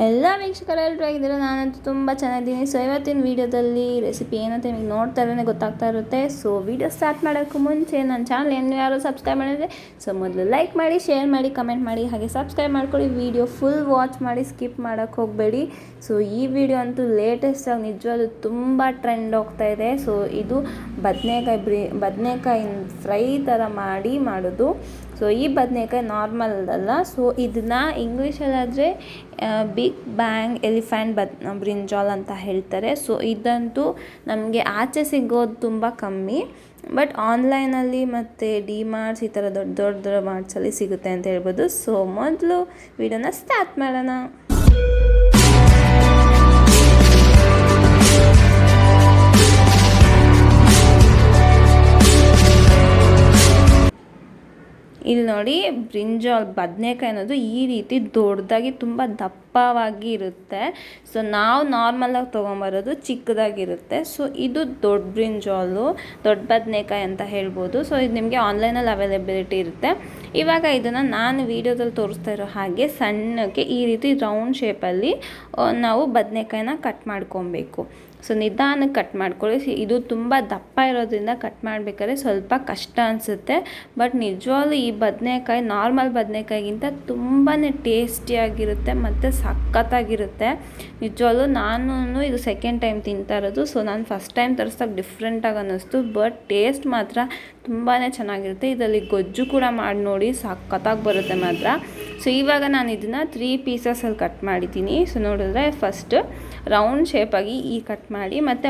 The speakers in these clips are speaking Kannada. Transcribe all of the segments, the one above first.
ಎಲ್ಲ ವೀಕ್ಷಕರೆಲ್ಲರೂ ಆಗಿದ್ದೀರ. ನಾನಂತೂ ತುಂಬ ಚೆನ್ನಾಗಿದ್ದೀನಿ. ಸೊ ಇವತ್ತಿನ ವೀಡಿಯೋದಲ್ಲಿ ರೆಸಿಪಿ ಏನಂತ ನಿಮಗೆ ನೋಡ್ತಾರೇ ಗೊತ್ತಾಗ್ತಾ ಇರುತ್ತೆ. ಸೊ ವೀಡಿಯೋ ಸ್ಟಾರ್ಟ್ ಮಾಡೋಕ್ಕೂ ಮುಂಚೆ ನನ್ನ ಚಾನಲ್ ಏನು ಯಾರು ಸಬ್ಸ್ಕ್ರೈಬ್ ಮಾಡಿದರೆ ಸೊ ಮೊದಲು ಲೈಕ್ ಮಾಡಿ, ಶೇರ್ ಮಾಡಿ, ಕಮೆಂಟ್ ಮಾಡಿ, ಹಾಗೆ ಸಬ್ಸ್ಕ್ರೈಬ್ ಮಾಡ್ಕೊಳ್ಳಿ. ವೀಡಿಯೋ ಫುಲ್ ವಾಚ್ ಮಾಡಿ, ಸ್ಕಿಪ್ ಮಾಡೋಕ್ಕೆ ಹೋಗಬೇಡಿ. ಸೊ ಈ ವಿಡಿಯೋ ಅಂತೂ ಲೇಟೆಸ್ಟಾಗಿ ನಿಜವಾಗ್ಲೂ ತುಂಬ ಟ್ರೆಂಡ್ ಹೋಗ್ತಾ ಇದೆ. ಸೊ ಇದು ಬದನೆಕಾಯಿ ಫ್ರೈ ಥರ ಮಾಡೋದು. ಸೊ ಈ ಬದನೆಕಾಯಿ ನಾರ್ಮಲ್ ಅಲ್ಲ. ಸೊ ಇದನ್ನು ಇಂಗ್ಲೀಷಲ್ಲಾದರೆ ಬಿಗ್ ಬ್ಯಾಂಗ್ ಎಲಿಫೆಂಟ್ ಬ್ರಿಂಜಾಲ್ ಅಂತ ಹೇಳ್ತಾರೆ. ಸೊ ಇದಂತೂ ನಮಗೆ ಆಚೆ ಸಿಗೋದು ತುಂಬ ಕಮ್ಮಿ, ಬಟ್ ಆನ್ಲೈನಲ್ಲಿ ಮತ್ತು ಡಿಮಾರ್ಟ್ಸ್ ಈ ಥರ ದೊಡ್ಡ ಮಾರ್ಟ್ಸಲ್ಲಿ ಸಿಗುತ್ತೆ ಅಂತ ಹೇಳ್ಬೋದು. ಸೊ ಮೊದಲು ವಿಡಿಯೋನ ಸ್ಟಾರ್ಟ್ ಮಾಡೋಣ. ಇಲ್ಲಿ ನೋಡಿ, ಬ್ರಿಂಜಾಲ್ ಬದನೆಕಾಯಿ ಅನ್ನೋದು ಈ ರೀತಿ ದೊಡ್ಡದಾಗಿ ತುಂಬ ದಪ್ಪವಾಗಿ ಇರುತ್ತೆ. ಸೊ ನಾವು ನಾರ್ಮಲಾಗಿ ತೊಗೊಂಬರೋದು ಚಿಕ್ಕದಾಗಿರುತ್ತೆ. ಸೊ ಇದು ದೊಡ್ಡ ಬ್ರಿಂಜಾಲು, ದೊಡ್ಡ ಬದನೆಕಾಯಿ ಅಂತ ಹೇಳ್ಬೋದು. ಸೊ ಇದು ನಿಮಗೆ ಆನ್ಲೈನಲ್ಲಿ ಅವೈಲೇಬಿಲಿಟಿ ಇರುತ್ತೆ. ಇವಾಗ ಇದನ್ನು ನಾನು ವೀಡಿಯೋದಲ್ಲಿ ತೋರಿಸ್ತಾ ಇರೋ ಹಾಗೆ ಸಣ್ಣಕ್ಕೆ ಈ ರೀತಿ ರೌಂಡ್ ಶೇಪಲ್ಲಿ ನಾವು ಬದನೆಕಾಯಿನ ಕಟ್ ಮಾಡ್ಕೊಬೇಕು. ಸೊ ನಿಧಾನಕ್ಕೆ ಕಟ್ ಮಾಡ್ಕೊಳ್ಳಿ. ಇದು ತುಂಬ ದಪ್ಪ ಇರೋದ್ರಿಂದ ಕಟ್ ಮಾಡಬೇಕಾದ್ರೆ ಸ್ವಲ್ಪ ಕಷ್ಟ ಅನಿಸುತ್ತೆ, ಬಟ್ ನಿಜವಾಗ್ಲೂ ಈ ಬದನೆಕಾಯಿ ನಾರ್ಮಲ್ ಬದನೆಕಾಯಿಗಿಂತ ತುಂಬಾ ಟೇಸ್ಟಿಯಾಗಿರುತ್ತೆ ಮತ್ತು ಸಖತ್ತಾಗಿರುತ್ತೆ. ನಿಜವಾಗ್ಲೂ ನಾನು ಇದು ಸೆಕೆಂಡ್ ಟೈಮ್ ತಿಂತಾ ಇರೋದು. ಸೊ ನಾನು ಫಸ್ಟ್ ಟೈಮ್ ತರಿಸ್ದಾಗ ಡಿಫ್ರೆಂಟಾಗಿ ಅನ್ನಿಸ್ತು, ಬಟ್ ಟೇಸ್ಟ್ ಮಾತ್ರ ತುಂಬಾ ಚೆನ್ನಾಗಿರುತ್ತೆ. ಇದರಲ್ಲಿ ಗೊಜ್ಜು ಕೂಡ ಮಾಡಿ ನೋಡಿ, ಸಖತ್ತಾಗಿ ಬರುತ್ತೆ ಮಾತ್ರ. ಸೊ ಇವಾಗ ನಾನು ಇದನ್ನು 3 ಪೀಸಸಲ್ಲಿ ಕಟ್ ಮಾಡಿದ್ದೀನಿ. ಸೊ ನೋಡಿದ್ರೆ ಫಸ್ಟ್ ರೌಂಡ್ ಶೇಪಾಗಿ ಕಟ್ ಮಾಡಿ, ಮತ್ತು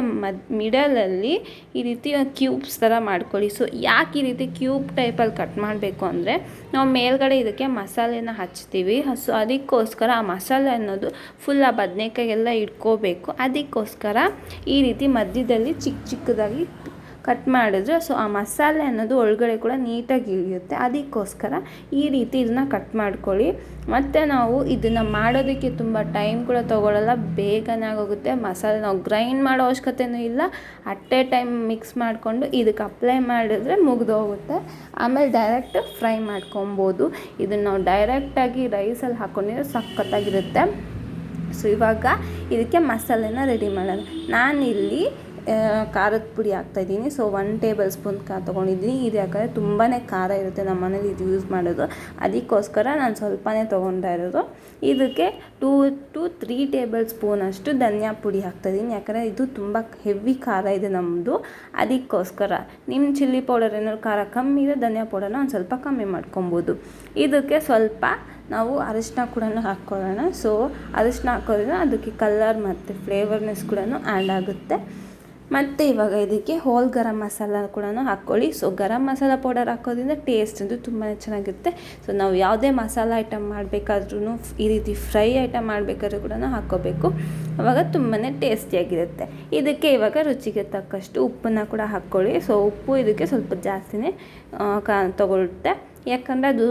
ಮಿಡಲಲ್ಲಿ ಈ ರೀತಿ ಕ್ಯೂಬ್ಸ್ ಥರ ಮಾಡ್ಕೊಳ್ಳಿ. ಸೊ ಯಾಕೆ ಈ ರೀತಿ ಕ್ಯೂಬ್ ಟೈಪಲ್ಲಿ ಕಟ್ ಮಾಡಬೇಕು ಅಂದರೆ, ನಾವು ಮೇಲ್ಗಡೆ ಇದಕ್ಕೆ ಮಸಾಲೆನ ಹಚ್ತೀವಿ. ಸೊ ಅದಕ್ಕೋಸ್ಕರ ಆ ಮಸಾಲೆ ಅನ್ನೋದು ಫುಲ್ ಆ ಬದನೆಕಾಯಿಗೆಲ್ಲ ಇಟ್ಕೋಬೇಕು. ಅದಕ್ಕೋಸ್ಕರ ಈ ರೀತಿ ಮಧ್ಯದಲ್ಲಿ ಚಿಕ್ಕದಾಗಿ ಕಟ್ ಮಾಡಿದ್ರೆ ಸೊ ಆ ಮಸಾಲೆ ಅನ್ನೋದು ಒಳಗಡೆ ಕೂಡ ನೀಟಾಗಿ ಇಳಿಯುತ್ತೆ. ಅದಕ್ಕೋಸ್ಕರ ಈ ರೀತಿ ಇದನ್ನ ಕಟ್ ಮಾಡ್ಕೊಳ್ಳಿ. ಮತ್ತು ನಾವು ಇದನ್ನು ಮಾಡೋದಕ್ಕೆ ತುಂಬ ಟೈಮ್ ಕೂಡ ತೊಗೊಳ್ಳಲ್ಲ, ಬೇಗನೆ ಆಗೋಗುತ್ತೆ. ಮಸಾಲೆ ನಾವು ಗ್ರೈಂಡ್ ಮಾಡೋ ಅವಶ್ಯಕತೆಯೂ ಇಲ್ಲ. ಅಟ್ ಎ ಟೈಮ್ ಮಿಕ್ಸ್ ಮಾಡಿಕೊಂಡು ಇದಕ್ಕೆ ಅಪ್ಲೈ ಮಾಡಿದ್ರೆ ಮುಗಿದೋಗುತ್ತೆ. ಆಮೇಲೆ ಡೈರೆಕ್ಟ್ ಫ್ರೈ ಮಾಡ್ಕೊಬೋದು. ಇದನ್ನು ನಾವು ಡೈರೆಕ್ಟಾಗಿ ರೈಸಲ್ಲಿ ಹಾಕ್ಕೊಂಡಿದ್ರೆ ಸಖತ್ತಾಗಿರುತ್ತೆ. ಸೊ ಇವಾಗ ಇದಕ್ಕೆ ಮಸಾಲೆನ ರೆಡಿ ಮಾಡೋಣ. ನಾನಿಲ್ಲಿ ಖಾರದ ಪುಡಿ ಹಾಕ್ತಾಯಿದ್ದೀನಿ. ಸೊ 1 ಟೇಬಲ್ ಸ್ಪೂನ್ ತೊಗೊಂಡಿದ್ದೀನಿ. ಇದು ಯಾಕಂದರೆ ತುಂಬಾ ಖಾರ ಇರುತ್ತೆ ನಮ್ಮ ಮನೇಲಿ ಇದು ಯೂಸ್ ಮಾಡೋದು, ಅದಕ್ಕೋಸ್ಕರ ನಾನು ಸ್ವಲ್ಪನೇ ತೊಗೊಳ್ತಾ ಇರೋದು. ಇದಕ್ಕೆ 2 to 3 ಟೇಬಲ್ ಸ್ಪೂನ್ ಅಷ್ಟು ಧನಿಯಾ ಪುಡಿ ಹಾಕ್ತಾಯಿದ್ದೀನಿ. ಯಾಕಂದರೆ ಇದು ತುಂಬ ಹೆವಿ ಖಾರ ಇದೆ ನಮ್ಮದು, ಅದಕ್ಕೋಸ್ಕರ. ನಿಮ್ಮ ಚಿಲ್ಲಿ ಪೌಡರ್ ಏನಾದ್ರು ಖಾರ ಕಮ್ಮಿ ಇದೆ, ಧನಿಯಾ ಪೌಡರ್ನ ಒಂದು ಸ್ವಲ್ಪ ಕಮ್ಮಿ ಮಾಡ್ಕೊಬೋದು. ಇದಕ್ಕೆ ಸ್ವಲ್ಪ ನಾವು ಅರಿಶಿನ ಕೂಡ ಹಾಕ್ಕೊಳ್ಳೋಣ. ಸೊ ಅರಿಶಿನ ಹಾಕೋದ್ರಿಂದ ಅದಕ್ಕೆ ಕಲರ್ ಮತ್ತು ಫ್ಲೇವರ್ನೆಸ್ ಕೂಡ ಆ್ಯಡ್ ಆಗುತ್ತೆ. ಮತ್ತು ಇವಾಗ ಇದಕ್ಕೆ ಹೋಲ್ ಗರಂ ಮಸಾಲ ಕೂಡ ಹಾಕ್ಕೊಳ್ಳಿ. ಸೊ ಗರಂ ಮಸಾಲ ಪೌಡರ್ ಹಾಕೋದ್ರಿಂದ ಟೇಸ್ಟ್ ಅಂತೂ ತುಂಬಾ ಚೆನ್ನಾಗಿರುತ್ತೆ. ಸೊ ನಾವು ಯಾವುದೇ ಮಸಾಲ ಐಟಮ್ ಮಾಡಬೇಕಾದ್ರೂ ಈ ರೀತಿ ಫ್ರೈ ಐಟಮ್ ಮಾಡಬೇಕಾದ್ರೂ ಕೂಡ ಹಾಕ್ಕೋಬೇಕು, ಆವಾಗ ತುಂಬಾ ಟೇಸ್ಟಿಯಾಗಿರುತ್ತೆ. ಇದಕ್ಕೆ ಇವಾಗ ರುಚಿಗೆ ತಕ್ಕಷ್ಟು ಉಪ್ಪನ್ನು ಕೂಡ ಹಾಕ್ಕೊಳ್ಳಿ. ಸೊ ಉಪ್ಪು ಇದಕ್ಕೆ ಸ್ವಲ್ಪ ಜಾಸ್ತಿನೇ ತಗೊಳುತ್ತೆ, ಯಾಕಂದರೆ ಅದು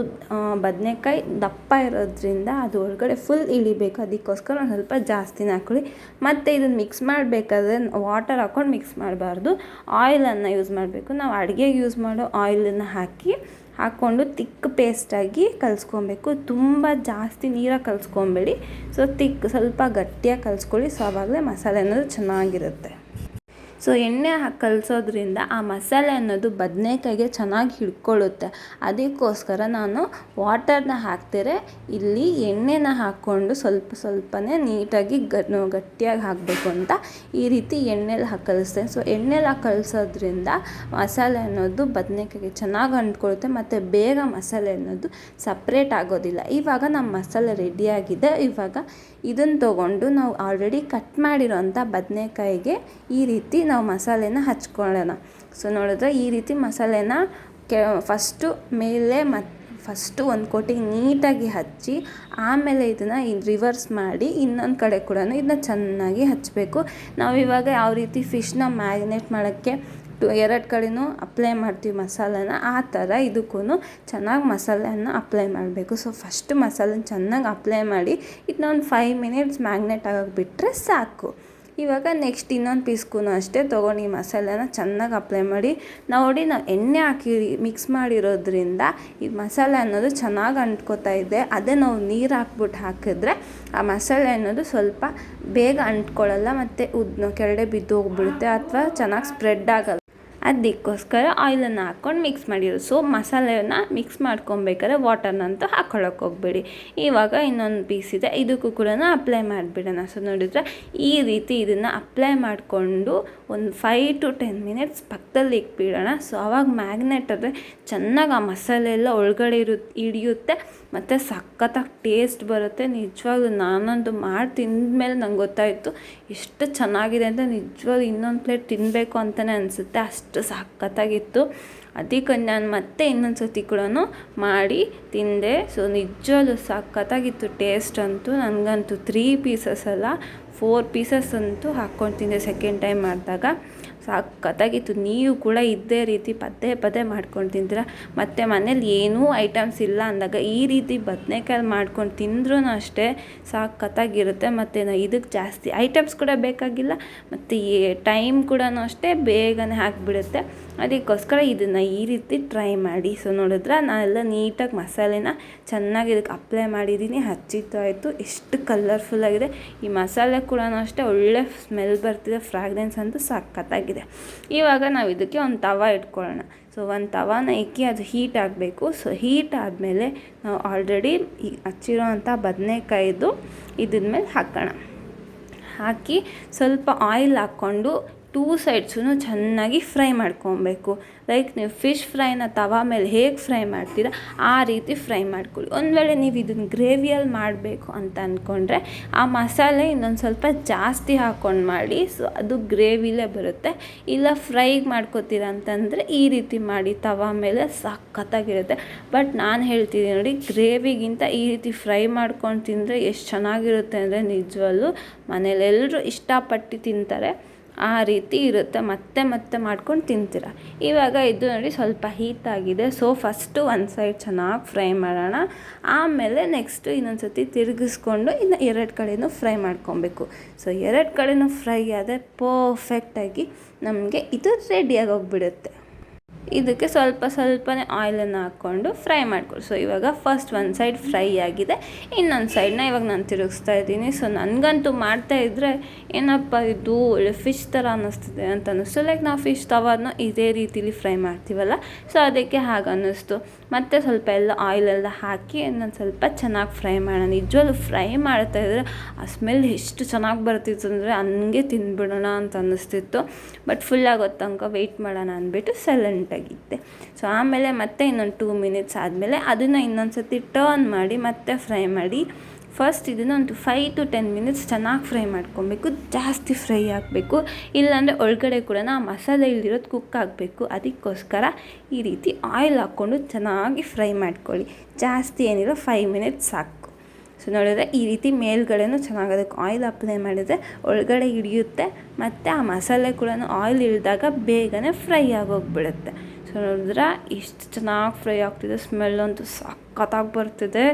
ಬದನೆಕಾಯಿ ದಪ್ಪ ಇರೋದ್ರಿಂದ ಅದು ಒಳಗಡೆ ಫುಲ್ ಇಳಿಬೇಕು. ಅದಕ್ಕೋಸ್ಕರ ಒಂದು ಸ್ವಲ್ಪ ಜಾಸ್ತಿನೇ ಹಾಕ್ಕೊಳ್ಳಿ. ಮತ್ತು ಇದನ್ನು ಮಿಕ್ಸ್ ಮಾಡಬೇಕಾದ್ರೆ ವಾಟರ್ ಹಾಕ್ಕೊಂಡು ಮಿಕ್ಸ್ ಮಾಡಬಾರ್ದು, ಆಯಿಲನ್ನು ಯೂಸ್ ಮಾಡಬೇಕು. ನಾವು ಅಡುಗೆಗೆ ಯೂಸ್ ಮಾಡೋ ಆಯಿಲನ್ನು ಹಾಕ್ಕೊಂಡು ತಿಕ್ ಪೇಸ್ಟಾಗಿ ಕಲಿಸ್ಕೊಬೇಕು. ತುಂಬ ಜಾಸ್ತಿ ನೀರಾಗಿ ಕಲಿಸ್ಕೊಬೇಡಿ. ಸೊ ಸ್ವಲ್ಪ ಗಟ್ಟಿಯಾಗಿ ಕಲಿಸ್ಕೊಳ್ಳಿ. ಸೊ ಆವಾಗಲೇ ಮಸಾಲೆ ಅನ್ನೋದು ಚೆನ್ನಾಗಿರುತ್ತೆ. ಸೊ ಎಣ್ಣೆ ಕಲಿಸೋದ್ರಿಂದ ಆ ಮಸಾಲೆ ಅನ್ನೋದು ಬದನೆಕಾಯಿಗೆ ಚೆನ್ನಾಗಿ ಹಿಡ್ಕೊಳ್ಳುತ್ತೆ. ಅದಕ್ಕೋಸ್ಕರ ನಾನು ವಾಟರ್ನ ಹಾಕ್ತಿರೆ ಇಲ್ಲಿ ಎಣ್ಣೆನ ಹಾಕ್ಕೊಂಡು ಸ್ವಲ್ಪನೇ ನೀಟಾಗಿ ಗಟ್ಟಿಯಾಗಿ ಹಾಕಬೇಕು ಅಂತ ಈ ರೀತಿ ಎಣ್ಣೆಲಿ ಕಲಿಸ್ತೇನೆ. ಸೊ ಎಣ್ಣೆಲಿ ಕಲಿಸೋದ್ರಿಂದ ಮಸಾಲೆ ಅನ್ನೋದು ಬದನೆಕಾಯಿಗೆ ಚೆನ್ನಾಗಿ ಅಂಟ್ಕೊಳ್ಳುತ್ತೆ ಮತ್ತು ಬೇಗ ಮಸಾಲೆ ಅನ್ನೋದು ಸಪ್ರೇಟ್ ಆಗೋದಿಲ್ಲ. ಇವಾಗ ನಮ್ಮ ಮಸಾಲೆ ರೆಡಿಯಾಗಿದೆ. ಇವಾಗ ಇದನ್ನು ತೊಗೊಂಡು ನಾವು ಆಲ್ರೆಡಿ ಕಟ್ ಮಾಡಿರೋಂಥ ಬದನೆಕಾಯಿಗೆ ಈ ರೀತಿ ನಾವು ಮಸಾಲೆನ ಹಚ್ಕೊಳ್ಳೋಣ. ಸೊ ನೋಡಿದ್ರೆ ಈ ರೀತಿ ಮಸಾಲೆನ ಫಸ್ಟು ಮೇಲೆ ಫಸ್ಟು ಒಂದು ಕೋಟಿಂಗ್ ನೀಟಾಗಿ ಹಚ್ಚಿ, ಆಮೇಲೆ ಇದನ್ನು ರಿವರ್ಸ್ ಮಾಡಿ ಇನ್ನೊಂದು ಕಡೆ ಕೂಡ ಇದನ್ನ ಚೆನ್ನಾಗಿ ಹಚ್ಚಬೇಕು. ನಾವಿವಾಗ ಯಾವ ರೀತಿ ಫಿಶ್ನ ಮ್ಯಾರಿನೇಟ್ ಮಾಡೋಕ್ಕೆ 2 ಕಡೆನೂ ಅಪ್ಲೈ ಮಾಡ್ತೀವಿ ಮಸಾಲೆನ, ಆ ಥರ ಇದಕ್ಕೂ ಚೆನ್ನಾಗಿ ಮಸಾಲೆಯನ್ನು ಅಪ್ಲೈ ಮಾಡಬೇಕು. ಸೊ ಫಸ್ಟ್ ಮಸಾಲೆನ ಚೆನ್ನಾಗಿ ಅಪ್ಲೈ ಮಾಡಿ ಇದನ್ನ ಒಂದು 5 ಮಿನಿಟ್ಸ್ ಮ್ಯಾಗ್ನೇಟ್ ಆಗೋಕ್ಕೆ ಬಿಟ್ಟರೆ ಸಾಕು. ಇವಾಗ ನೆಕ್ಸ್ಟ್ ಇನ್ನೊಂದು ಪೀಸ್ಗೂ ಅಷ್ಟೇ ತೊಗೊಂಡು ಈ ಮಸಾಲೆನ ಚೆನ್ನಾಗಿ ಅಪ್ಲೈ ಮಾಡಿ ನಾವು ಎಣ್ಣೆ ಹಾಕಿ ಮಿಕ್ಸ್ ಮಾಡಿರೋದ್ರಿಂದ ಈ ಮಸಾಲೆ ಅನ್ನೋದು ಚೆನ್ನಾಗಿ ಅಂಟ್ಕೋತಾ ಇದೆ. ಅದೇ ನಾವು ನೀರು ಹಾಕಿದ್ರೆ ಆ ಮಸಾಲೆ ಅನ್ನೋದು ಸ್ವಲ್ಪ ಬೇಗ ಅಂಟ್ಕೊಳ್ಳಲ್ಲ ಮತ್ತು ಕೆಳಗಡೆ ಬಿದ್ದು ಹೋಗ್ಬಿಡುತ್ತೆ ಅಥವಾ ಚೆನ್ನಾಗಿ ಸ್ಪ್ರೆಡ್ ಆಗಲ್ಲ. ಅದಕ್ಕೋಸ್ಕರ ಆಯಿಲನ್ನು ಹಾಕ್ಕೊಂಡು ಮಿಕ್ಸ್ ಮಾಡಿರೋದು. ಸೊ ಮಸಾಲೆಯನ್ನು ಮಿಕ್ಸ್ ಮಾಡ್ಕೊಬೇಕಾದ್ರೆ ವಾಟರ್ನಂತೂ ಹಾಕ್ಕೊಳ್ಳೋಕೆ ಹೋಗಬೇಡಿ. ಇವಾಗ ಇನ್ನೊಂದು ಪೀಸ್ ಇದೆ, ಇದಕ್ಕೂ ಕೂಡ ಅಪ್ಲೈ ಮಾಡಿಬಿಡೋಣ. ಸೊ ನೋಡಿದ್ರೆ ಈ ರೀತಿ ಇದನ್ನು ಅಪ್ಲೈ ಮಾಡಿಕೊಂಡು ಒಂದು 5 to 10 ಮಿನಿಟ್ಸ್ ಪಕ್ಕದಲ್ಲಿ ಇಟ್ಬಿಡೋಣ. ಸೊ ಆವಾಗ ಮ್ಯಾಗ್ನೆಟ್ ಆದರೆ ಚೆನ್ನಾಗಿ ಆ ಮಸಾಲೆ ಎಲ್ಲ ಒಳಗಡೆ ಹಿಡಿಯುತ್ತೆ ಮತ್ತು ಸಖತ್ತಾಗಿ ಟೇಸ್ಟ್ ಬರುತ್ತೆ. ನಿಜವಾಗ್ಲೂ ನಾನಂತೂ ಮಾಡಿ ತಿಂದಮೇಲೆ ನಂಗೆ ಗೊತ್ತಾಯಿತು ಎಷ್ಟು ಚೆನ್ನಾಗಿದೆ ಅಂತ. ನಿಜವಾಗ್ಲೂ ಇನ್ನೊಂದು ಪ್ಲೇಟ್ ತಿನ್ನಬೇಕು ಅಂತಲೇ ಅನಿಸುತ್ತೆ, ಅಷ್ಟು ಸಖತ್ತಾಗಿತ್ತು. ಅದಕ್ಕೆ ನಾನು ಮತ್ತೆ ಇನ್ನೊಂದು ಸರ್ತಿ ಕೂಡ ಮಾಡಿ ತಿಂದೆ. ಸೊ ನಿಜವಾಗ್ಲೂ ಸಖತ್ತಾಗಿತ್ತು ಟೇಸ್ಟ್ ಅಂತೂ. ನನಗಂತೂ 3 ಪೀಸಸ್ ಅಲ್ಲ 4 ಪೀಸಸ್ ಅಂತೂ ಹಾಕ್ಕೊಂಡು ತಿಂದೆ ಸೆಕೆಂಡ್ ಟೈಮ್ ಮಾಡಿದಾಗ. ಸಖತ್ತಾಗಿತ್ತು. ನೀವು ಕೂಡ ಇದೇ ರೀತಿ ಪದೇ ಮಾಡ್ಕೊಂಡು ತಿಂತೀರ. ಮತ್ತು ಮನೇಲಿ ಏನೂ ಐಟಮ್ಸ್ ಇಲ್ಲ ಅಂದಾಗ ಈ ರೀತಿ ಬದನೇಕಾಯಲ್ಲಿ ಮಾಡ್ಕೊಂಡು ತಿಂದ್ರೂ ಅಷ್ಟೇ ಸಖತ್ತಾಗಿರುತ್ತೆ. ಮತ್ತು ಇದಕ್ಕೆ ಜಾಸ್ತಿ ಐಟಮ್ಸ್ ಕೂಡ ಬೇಕಾಗಿಲ್ಲ ಮತ್ತು ಟೈಮ್ ಕೂಡ ಅಷ್ಟೇ ಬೇಗನೆ ಹಾಕಿಬಿಡುತ್ತೆ. ಅದಕ್ಕೋಸ್ಕರ ಇದನ್ನು ಈ ರೀತಿ ಟ್ರೈ ಮಾಡಿ. ಸೊ ನೋಡಿದ್ರೆ ನಾನೆಲ್ಲ ನೀಟಾಗಿ ಮಸಾಲೆನ ಚೆನ್ನಾಗಿ ಇದಕ್ಕೆ ಅಪ್ಲೈ ಮಾಡಿದ್ದೀನಿ, ಹಚ್ಚಿದ್ದಾಯಿತು. ಎಷ್ಟು ಕಲರ್ಫುಲ್ಲಾಗಿದೆ. ಈ ಮಸಾಲೆ ಕೂಡ ಅಷ್ಟೇ ಒಳ್ಳೆ ಸ್ಮೆಲ್ ಬರ್ತಿದೆ, ಫ್ರಾಗ್ರೆನ್ಸ್ ಅಂತೂ ಸಖತ್ತಾಗಿದೆ. ಇವಾಗ ನಾವು ಇದಕ್ಕೆ ಒಂದು ತವ ಇಟ್ಕೊಳ್ಳೋಣ. ಸೊ ಒಂದು ತವಾನ ಇಕ್ಕಿ ಅದು ಹೀಟ್ ಆಗಬೇಕು. ಸೊ ಹೀಟ್ ಆದಮೇಲೆ ನಾವು ಆಲ್ರೆಡಿ ಹಚ್ಚಿರೋವಂಥ ಬದನೆಕಾಯಿದು ಇದ್ರ ಮೇಲೆ ಹಾಕಿ ಸ್ವಲ್ಪ ಆಯಿಲ್ ಹಾಕ್ಕೊಂಡು 2 ಸೈಡ್ಸೂ ಚೆನ್ನಾಗಿ ಫ್ರೈ ಮಾಡ್ಕೊಬೇಕು. ಲೈಕ್ ನೀವು ಫಿಶ್ ಫ್ರೈನ ತವಾ ಮೇಲೆ ಹೇಗೆ ಫ್ರೈ ಮಾಡ್ತೀರಾ ಆ ರೀತಿ ಫ್ರೈ ಮಾಡ್ಕೊಳ್ಳಿ. ಒಂದು ವೇಳೆ ನೀವು ಇದನ್ನು ಗ್ರೇವಿಯಲ್ಲಿ ಮಾಡಬೇಕು ಅಂತ ಅಂದ್ಕೊಂಡ್ರೆ ಆ ಮಸಾಲೆ ಇನ್ನೊಂದು ಸ್ವಲ್ಪ ಜಾಸ್ತಿ ಹಾಕ್ಕೊಂಡು ಮಾಡಿ. ಸೊ ಅದು ಗ್ರೇವಿಲೇ ಬರುತ್ತೆ. ಇಲ್ಲ ಫ್ರೈಗೆ ಮಾಡ್ಕೋತೀರ ಅಂತಂದರೆ ಈ ರೀತಿ ಮಾಡಿ ತವಾ ಮೇಲೆ ಸಖತ್ತಾಗಿರುತ್ತೆ. ಬಟ್ ನಾನು ಹೇಳ್ತಿದ್ದೀನಿ ನೋಡಿ, ಗ್ರೇವಿಗಿಂತ ಈ ರೀತಿ ಫ್ರೈ ಮಾಡ್ಕೊಂಡು ತಿಂದರೆ ಎಷ್ಟು ಚೆನ್ನಾಗಿರುತ್ತೆ ಅಂದರೆ ನಿಜವಲ್ಲೂ ಮನೇಲೆಲ್ಲರೂ ಇಷ್ಟಪಟ್ಟು ತಿಂತಾರೆ. ಆ ರೀತಿ ಇರುತ್ತೆ. ಮತ್ತೆ ಮಾಡ್ಕೊಂಡು ತಿಂತೀರ. ಇವಾಗ ಇದು ನೋಡಿ ಸ್ವಲ್ಪ ಹೀಟ್ ಆಗಿದೆ. ಸೊ ಫಸ್ಟು ಒಂದು ಸೈಡ್ ಚೆನ್ನಾಗಿ ಫ್ರೈ ಮಾಡೋಣ. ಆಮೇಲೆ ನೆಕ್ಸ್ಟು ಇನ್ನೊಂದು ಸರ್ತಿ ತಿರುಗಿಸ್ಕೊಂಡು ಇನ್ನು 2 ಕಡೆಯೂ ಫ್ರೈ ಮಾಡ್ಕೊಬೇಕು. ಸೊ 2 ಕಡೆಯೂ ಫ್ರೈ ಆದರೆ ಪರ್ಫೆಕ್ಟಾಗಿ ನಮಗೆ ಇದು ರೆಡಿಯಾಗಿ ಹೋಗ್ಬಿಡುತ್ತೆ. ಇದಕ್ಕೆ ಸ್ವಲ್ಪನೇ ಆಯಿಲನ್ನು ಹಾಕ್ಕೊಂಡು ಫ್ರೈ ಮಾಡ್ಕೊಳ್ಳಿ. ಸೊ ಇವಾಗ ಫಸ್ಟ್ ಒಂದು ಸೈಡ್ ಫ್ರೈ ಆಗಿದೆ, ಇನ್ನೊಂದು ಸೈಡನ್ನ ಇವಾಗ ನಾನು ತಿರುಗಿಸ್ತಾ ಇದ್ದೀನಿ. ಸೊ ನನಗಂತೂ ಮಾಡ್ತಾಯಿದ್ರೆ ಏನಪ್ಪ ಇದು ಒಳ್ಳೆ ಫಿಶ್ ಥರ ಅನ್ನಿಸ್ತಿದೆ ಅಂತ ಅನ್ನಿಸ್ತು. ಲೈಕ್ ನಾವು ಫಿಶ್ ತವಾದನ್ನ ಇದೇ ರೀತಿಲಿ ಫ್ರೈ ಮಾಡ್ತೀವಲ್ಲ, ಸೊ ಅದಕ್ಕೆ ಹಾಗೆ ಅನ್ನಿಸ್ತು. ಮತ್ತು ಸ್ವಲ್ಪ ಎಲ್ಲ ಆಯಿಲೆಲ್ಲ ಹಾಕಿ ಇನ್ನೊಂದು ಸ್ವಲ್ಪ ಚೆನ್ನಾಗಿ ಫ್ರೈ ಮಾಡೋಣ. ನಿಜವಾಗ್ಲೂ ಫ್ರೈ ಮಾಡ್ತಾಯಿದ್ರೆ ಆ ಸ್ಮೆಲ್ ಎಷ್ಟು ಚೆನ್ನಾಗಿ ಬರ್ತಿತ್ತು ಅಂದರೆ ಹಂಗೆ ತಿಂದ್ಬಿಡೋಣ ಅಂತ ಅನ್ನಿಸ್ತಿತ್ತು. ಬಟ್ ಫುಲ್ ಆಗೋ ತನಕ ವೆಯ್ಟ್ ಮಾಡೋಣ ಅಂದ್ಬಿಟ್ಟು ಸೈಲೆಂಟಾಗಿದ್ದೆ. ಸೊ ಆಮೇಲೆ ಮತ್ತೆ ಇನ್ನೊಂದು 2 ಮಿನಿಟ್ಸ್ ಆದಮೇಲೆ ಅದನ್ನು ಇನ್ನೊಂದು ಸರ್ತಿ ಟರ್ನ್ ಮಾಡಿ ಮತ್ತೆ ಫ್ರೈ ಮಾಡಿ. ಫಸ್ಟ್ ಇದನ್ನು ಒಂದು 5 to 10 ಮಿನಿಟ್ಸ್ ಚೆನ್ನಾಗಿ ಫ್ರೈ ಮಾಡ್ಕೊಬೇಕು. ಜಾಸ್ತಿ ಫ್ರೈ ಆಗಬೇಕು, ಇಲ್ಲಾಂದರೆ ಒಳಗಡೆ ಕೂಡ ಆ ಮಸಾಲೆ ಇಲ್ದಿರೋದು ಕುಕ್ ಆಗಬೇಕು. ಅದಕ್ಕೋಸ್ಕರ ಈ ರೀತಿ ಆಯಿಲ್ ಹಾಕ್ಕೊಂಡು ಚೆನ್ನಾಗಿ ಫ್ರೈ ಮಾಡ್ಕೊಳ್ಳಿ. ಜಾಸ್ತಿ ಏನಿಲ್ಲ 5 ಮಿನಿಟ್ಸ್ ಸಾಕು. ಸೊ ನೋಡಿದ್ರೆ ಈ ರೀತಿ ಮೇಲ್ಗಡೆನೂ ಚೆನ್ನಾಗಿ ಅದಕ್ಕೆ ಆಯಿಲ್ ಅಪ್ಲೈ ಮಾಡಿದರೆ ಒಳಗಡೆ ಹಿಡಿಯುತ್ತೆ ಮತ್ತು ಆ ಮಸಾಲೆ ಕೂಡ ಆಯಿಲ್ ಇಳಿದಾಗ ಬೇಗನೆ ಫ್ರೈ ಆಗೋಗ್ಬಿಡುತ್ತೆ. ಸೊ ನೋಡಿದ್ರೆ ಎಷ್ಟು ಚೆನ್ನಾಗಿ ಫ್ರೈ ಆಗ್ತಿದೆ. ಸ್ಮೆಲ್ಲಂತೂ ಸಖತ್ತಾಗಿ ಬರ್ತಿದೆ.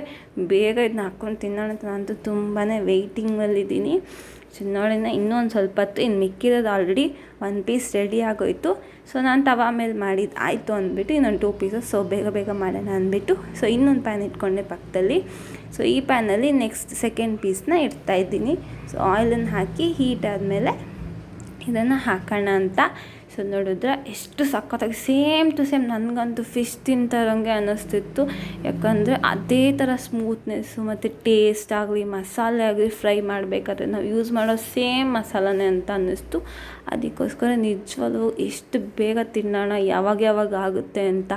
ಬೇಗ ಇದನ್ನ ಹಾಕ್ಕೊಂಡು ತಿನ್ನೋಣ ಅಂತ ನಾನಂತೂ ತುಂಬಾ ವೆಯ್ಟಿಂಗಲ್ಲಿದ್ದೀನಿ. ಸೊ ನೋಡಿನ ಇನ್ನೊಂದು ಸ್ವಲ್ಪ ಹೊತ್ತು ಇನ್ನು ಮಿಕ್ಕಿರೋದು ಆಲ್ರೆಡಿ 1 ಪೀಸ್ ರೆಡಿ ಆಗೋಯಿತು. ಸೊ ನಾನು ತವಾ ಮೇಲೆ ಮಾಡಿದ್ದು ಆಯಿತು ಅಂದ್ಬಿಟ್ಟು ಇನ್ನೊಂದು 2 ಪೀಸಸ್ ಸೊ ಬೇಗ ಮಾಡೋಣ ಅಂದ್ಬಿಟ್ಟು ಸೊ ಇನ್ನೊಂದು ಪ್ಯಾನ್ ಇಟ್ಕೊಂಡೆ ಪಕ್ಕದಲ್ಲಿ. ಸೊ ಈ ಪ್ಯಾನಲ್ಲಿ ನೆಕ್ಸ್ಟ್ ಸೆಕೆಂಡ್ ಪೀಸ್ನ ಇಡ್ತಾಯಿದ್ದೀನಿ. ಸೊ ಆಯಿಲನ್ನು ಹಾಕಿ ಹೀಟ್ ಆದಮೇಲೆ ಇದನ್ನು ಹಾಕೋಣ ಅಂತ. ಸೊ ನೋಡಿದ್ರೆ ಎಷ್ಟು ಸಖತ್ತಾಗಿ ಸೇಮ್ ಟು ಸೇಮ್ ನನಗಂತೂ ಫಿಶ್ ತಿಂತಾರಂಗೆ ಅನ್ನಿಸ್ತಿತ್ತು. ಯಾಕಂದರೆ ಅದೇ ಥರ ಸ್ಮೂತ್ನೆಸ್ಸು ಮತ್ತು ಟೇಸ್ಟ್ ಆಗಲಿ ಮಸಾಲೆ ಆಗಲಿ ಫ್ರೈ ಮಾಡಬೇಕಾದ್ರೆ ನಾವು ಯೂಸ್ ಮಾಡೋ ಸೇಮ್ ಮಸಾಲನೇ ಅಂತ ಅನ್ನಿಸ್ತು. ಅದಕ್ಕೋಸ್ಕರ ನಿಜವಾಗ್ಲೂ ಎಷ್ಟು ಬೇಗ ತಿನ್ನೋಣ, ಯಾವಾಗ ಆಗುತ್ತೆ ಅಂತ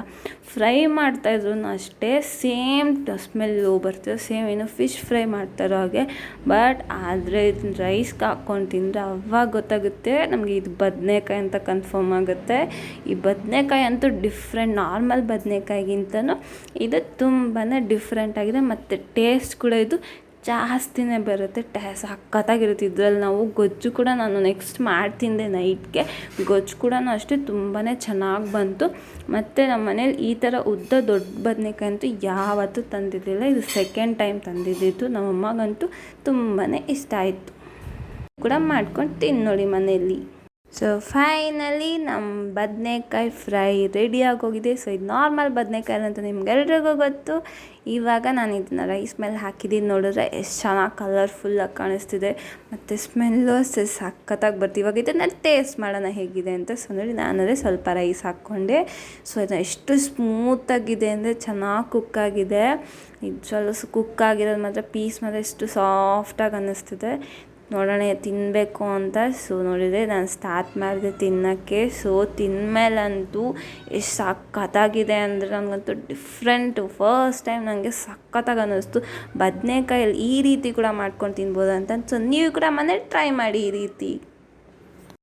ಫ್ರೈ ಮಾಡ್ತಾಯಿದ್ರು ಅಷ್ಟೇ ಸೇಮ್ ಸ್ಮೆಲ್ಲು ಬರ್ತಿದೆ. ಸೇಮ್ ಏನು ಫಿಶ್ ಫ್ರೈ ಮಾಡ್ತಾರೋ ಹಾಗೆ. ಬಟ್ ಆದರೆ ಇದನ್ನ ರೈಸ್ಗೆ ಹಾಕ್ಕೊಂಡು ತಿಂದರೆ ಅವಾಗ ಗೊತ್ತಾಗುತ್ತೆ ನಮಗೆ ಇದು ಬದನೆಕಾಯಿ ಅಂತ ಕನ್ಫರ್ಮ್ ಆಗುತ್ತೆ. ಈ ಬದನೆಕಾಯಿ ಅಂತೂ ಡಿಫ್ರೆಂಟ್, ನಾರ್ಮಲ್ ಬದನೆಕಾಯಿಗಿಂತನೂ ಇದು ತುಂಬಾ ಡಿಫ್ರೆಂಟ್ ಆಗಿದೆ ಮತ್ತು ಟೇಸ್ಟ್ ಕೂಡ ಇದು ಜಾಸ್ತಿನೇ ಬರುತ್ತೆ. ಸಖತ್ತಾಗಿರುತ್ತೆ. ಇದರಲ್ಲಿ ನಾವು ಗೊಜ್ಜು ಕೂಡ ನಾನು ನೆಕ್ಸ್ಟ್ ಮಾಡ್ತಿದ್ದೆ ನೈಟ್ಗೆ. ಗೊಜ್ಜು ಕೂಡ ಅಷ್ಟೇ ತುಂಬಾ ಚೆನ್ನಾಗಿ ಬಂತು. ಮತ್ತು ನಮ್ಮ ಮನೇಲಿ ಈ ಥರ ದೊಡ್ಡ ಬದನೆಕಾಯಿ ಅಂತೂ ಯಾವತ್ತೂ ತಂದಿದ್ದಿಲ್ಲ. ಇದು ಸೆಕೆಂಡ್ ಟೈಮ್ ತಂದಿದ್ದಿದ್ದು. ನಮ್ಮಮ್ಮಗಂತೂ ತುಂಬಾ ಇಷ್ಟ ಆಯಿತು. ಕೂಡ ಮಾಡ್ಕೊಂಡು ತಿಂದು ನೋಡಿ ಮನೆಯಲ್ಲಿ. ಸೊ ಫೈನಲಿ ನಮ್ಮ ಬದನೇಕಾಯಿ ಫ್ರೈ ರೆಡಿ ಆಗೋಗಿದೆ. ಸೊ ಇದು ನಾರ್ಮಲ್ ಬದನೇಕಾಯಿ ಅಂತ ನಿಮ್ಗೆಲ್ರಿಗೂ ಗೊತ್ತು. ಇವಾಗ ನಾನು ಇದನ್ನ ರೈಸ್ ಮೇಲೆ ಹಾಕಿದ್ದೀನಿ. ನೋಡಿದ್ರೆ ಎಷ್ಟು ಚೆನ್ನಾಗಿ ಕಲರ್ಫುಲ್ಲಾಗಿ ಕಾಣಿಸ್ತಿದೆ ಮತ್ತು ಸ್ಮೆಲ್ಲು ಅಷ್ಟೇ ಸಖತ್ತಾಗಿ ಬರ್ತೀವಿ. ಇವಾಗ ಇದನ್ನು ಟೇಸ್ಟ್ ಮಾಡೋಣ ಹೇಗಿದೆ ಅಂತ. ಸೊ ನೋಡಿ ನಾನಂದರೆ ಸ್ವಲ್ಪ ರೈಸ್ ಹಾಕ್ಕೊಂಡೆ. ಸೊ ಇದನ್ನು ಎಷ್ಟು ಸ್ಮೂತಾಗಿದೆ ಅಂದರೆ ಚೆನ್ನಾಗಿ ಕುಕ್ಕಾಗಿದೆ. ಇದು ಸ್ವಲ್ಪ ಕುಕ್ಕಾಗಿರೋದು ಮಾತ್ರ ಪೀಸ್ ಮಾತ್ರ ಎಷ್ಟು ಸಾಫ್ಟಾಗಿ ಅನ್ನಿಸ್ತಿದೆ. ನೋಡೋಣ ತಿನ್ನಬೇಕು ಅಂತ. ಸೊ ನೋಡಿದರೆ ನಾನು ಸ್ಟಾರ್ಟ್ ಮಾಡಿದೆ ತಿನ್ನೋಕ್ಕೆ. ಸೊ ತಿಂದಮೇಲಂತೂ ಎಷ್ಟು ಸಖತ್ತಾಗಿದೆ ಅಂದರೆ ನನಗಂತೂ ಡಿಫ್ರೆಂಟು. ಫಸ್ಟ್ ಟೈಮ್ ನನಗೆ ಸಖತ್ತಾಗಿ ಅನ್ನಿಸ್ತು. ಬದನೇಕಾಯಲ್ಲಿ ಈ ರೀತಿ ಕೂಡ ಮಾಡ್ಕೊಂಡು ತಿನ್ಬೋದು ಅಂತ. ಸೊ ನೀವು ಕೂಡ ಮನೇಲಿ ಟ್ರೈ ಮಾಡಿ ಈ ರೀತಿ.